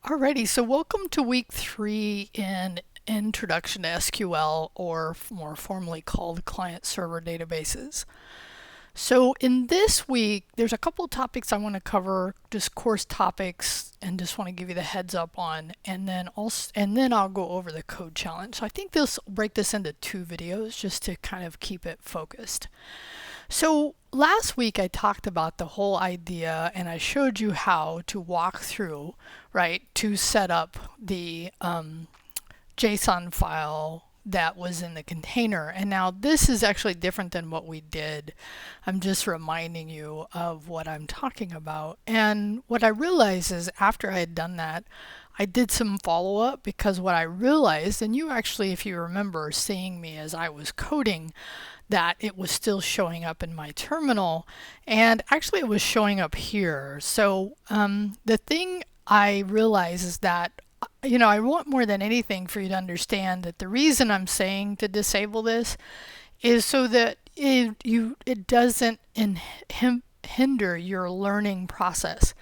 Alrighty, so welcome to week 3 in Introduction to SQL, or more formally called Client Server Databases. So in this week, there's a couple of topics I want to cover, just course topics, and just want to give you the heads up on, and then I'll go over the code challenge. So I think this break this into 2 videos just to kind of keep it focused. So last week I talked about the whole idea and I showed you how to walk through, right, to set up the JSON file that was in the container. And now this is actually different than what we did. I'm just reminding you of what I'm talking about. And what I realized is after I had done that, I did some follow-up, because what I realized, and you actually, if you remember seeing me as I was coding, that it was still showing up in my terminal, and actually it was showing up here. So the thing I realize is that I want more than anything for you to understand that the reason I'm saying to disable this is so that it doesn't hinder your learning process.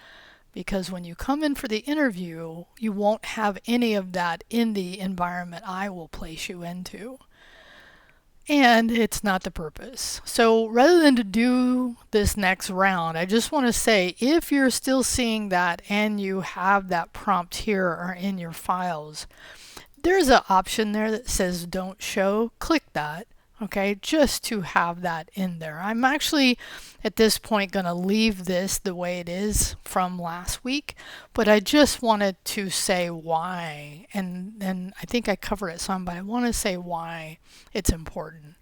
Because when you come in for the interview, you won't have any of that in the environment I will place you into. And it's not the purpose. So rather than to do this next round, I just want to say, if you're still seeing that and you have that prompt here or in your files, there's an option there that says don't show. Click that. Okay, just to have that in there. I'm actually at this point going to leave this the way it is from last week, but I just wanted to say why, and I think I covered it some, but I want to say why it's important.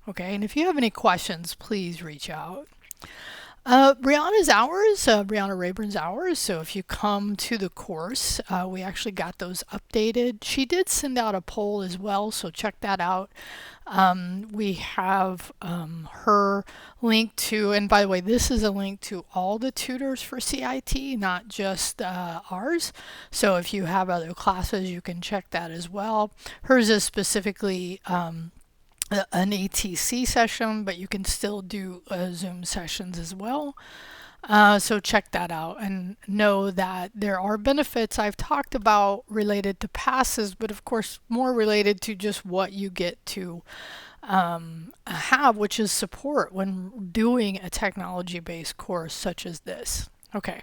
Okay, and if you have any questions, please reach out. Brianna's hours, Brianna Rayburn's hours. So if you come to the course, we actually got those updated. She did send out a poll as well, so check that out. We have her link to, and by the way, this is a link to all the tutors for CIT, not just ours. So if you have other classes, you can check that as well. Hers is specifically an ETC session, but you can still do Zoom sessions as well. So check that out and know that there are benefits I've talked about related to passes, but of course more related to just what you get to have, which is support when doing a technology-based course such as this. Okay.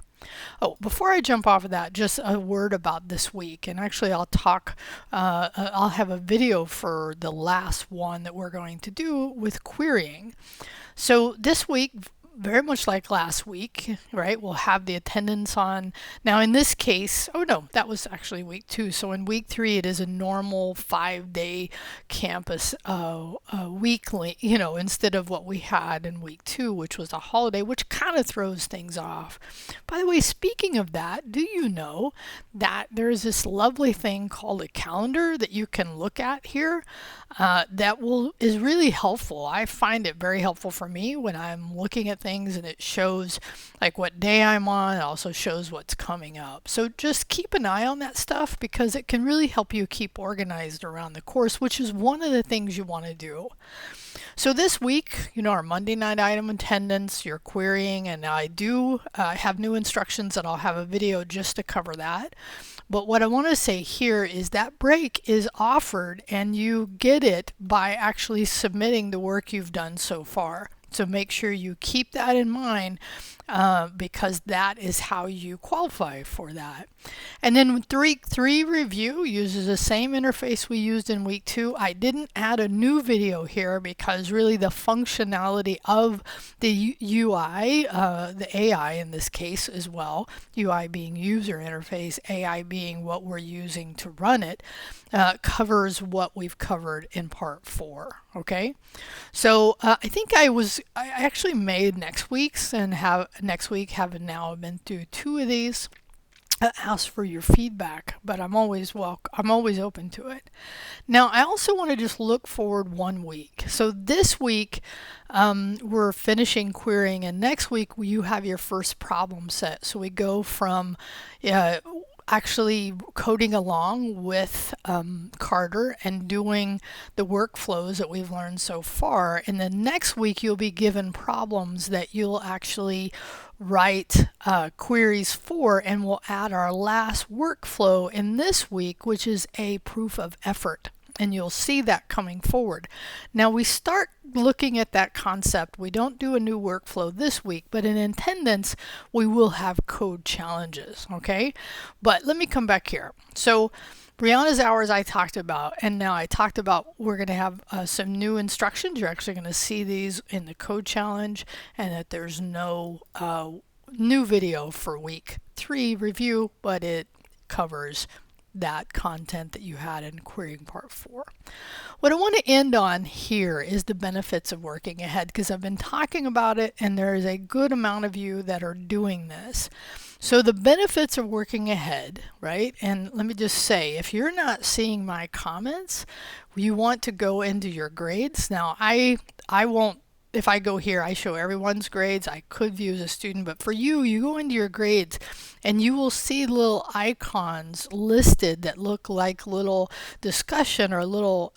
Oh, before I jump off of that, just a word about this week. And actually, I'll have a video for the last one that we're going to do with querying. So this week, very much like last week, right, we'll have the attendance on. Now in this case, oh no, that was actually week 2. So in week 3, it is a normal 5-day campus weekly, instead of what we had in week 2, which was a holiday, which kind of throws things off. By the way, speaking of that, do you know that there's this lovely thing called a calendar that you can look at here that is really helpful. I find it very helpful for me when I'm looking at things, and it shows like what day I'm on. It also shows what's coming up. So just keep an eye on that stuff, because it can really help you keep organized around the course, which is one of the things you want to do. So this week, our Monday night item attendance, your querying, and I do have new instructions that I'll have a video just to cover that. But what I want to say here is that break is offered, and you get it by actually submitting the work you've done so far. So make sure you keep that in mind, because that is how you qualify for that. And then week 3 review uses the same interface we used in week 2. I didn't add a new video here because really the functionality of the UI, the AI in this case as well, UI being user interface, AI being what we're using to run it, covers what we've covered in part 4. Okay, so I think I actually made next week's, and next week have now been through 2 of these. Ask for your feedback, but I'm always open to it. Now I also want to just look forward 1 week. So this week we're finishing querying, and next week you have your first problem set. So we go from actually coding along with Carter and doing the workflows that we've learned so far. And then next week you'll be given problems that you'll actually write queries for, and we'll add our last workflow in this week, which is a proof of effort. And you'll see that coming forward. Now we start looking at that concept. We don't do a new workflow this week, but in attendance, we will have code challenges, okay? But let me come back here. So Brianna's hours I talked about, and now I talked about we're going to have some new instructions. You're actually going to see these in the code challenge, and that there's no new video for week 3 review, but it covers that content that you had in querying part 4. What I want to end on here is the benefits of working ahead, because I've been talking about it and there is a good amount of you that are doing this. So the benefits of working ahead, right? And let me just say, if you're not seeing my comments, you want to go into your grades. Now I won't. If I go here, I show everyone's grades. I could view as a student, but for you, you go into your grades and you will see little icons listed that look like little discussion or little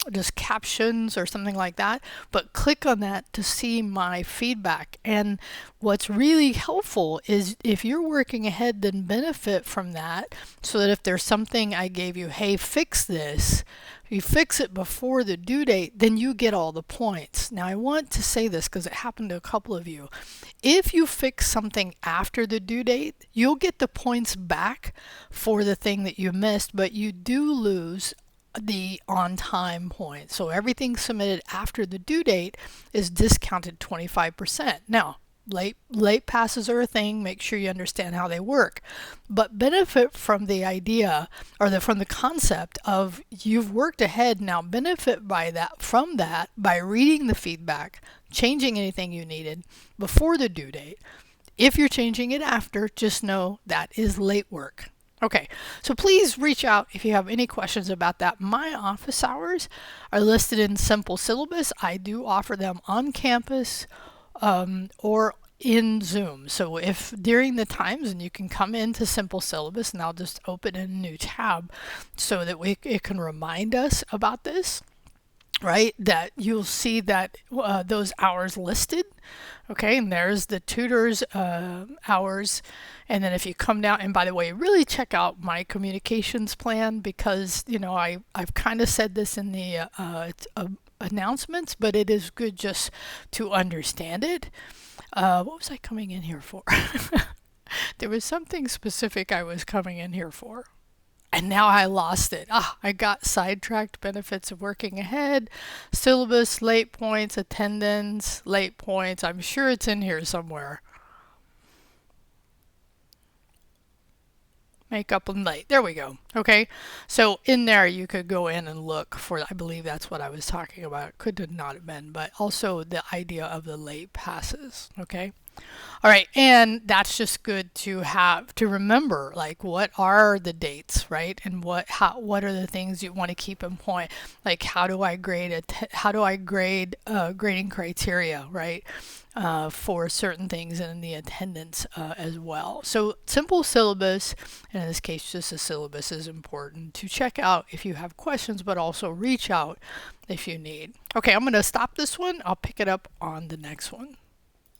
just captions or something like that. But click on that to see my feedback. And what's really helpful is if you're working ahead, then benefit from that, so that if there's something I gave you, hey, fix this, you fix it before the due date, then you get all the points. Now I want to say this because it happened to a couple of you. If you fix something after the due date, you'll get the points back for the thing that you missed, but you do lose the on-time points. So everything submitted after the due date is discounted 25%. Now, late passes are a thing. Make sure you understand how they work, but benefit from the idea, or from the concept of you've worked ahead. Now benefit from that by reading the feedback, changing anything you needed before the due date. If you're changing it after, just know that is late work. Okay, so please reach out if you have any questions about that. My office hours are listed in Simple Syllabus. I do offer them on campus or in Zoom. So if during the times, and you can come into Simple Syllabus, and I'll just open a new tab so that it can remind us about this, right? That you'll see that those hours listed. Okay, and there's the tutors hours. And then if you come down, and by the way, really check out my communications plan, because I've kind of said this in the announcements, but it is good just to understand it. What was I coming in here for? There was something specific I was coming in here for, and now I lost it. I got sidetracked. Benefits of working ahead, syllabus, late points, attendance, late points. I'm sure it's in here somewhere. Makeup and late. There we go. Okay, so in there you could go in and look for, I believe that's what I was talking about. Could not have been, but also the idea of the late passes. Okay. All right, and that's just good to remember, like, what are the dates, right? And what are the things you want to keep in point? Like, how do I grade grading criteria, right? For certain things, and in the attendance as well. So Simple Syllabus, and in this case just a syllabus, is important to check out if you have questions, but also reach out if you need. Okay, I'm going to stop this one. I'll pick it up on the next one.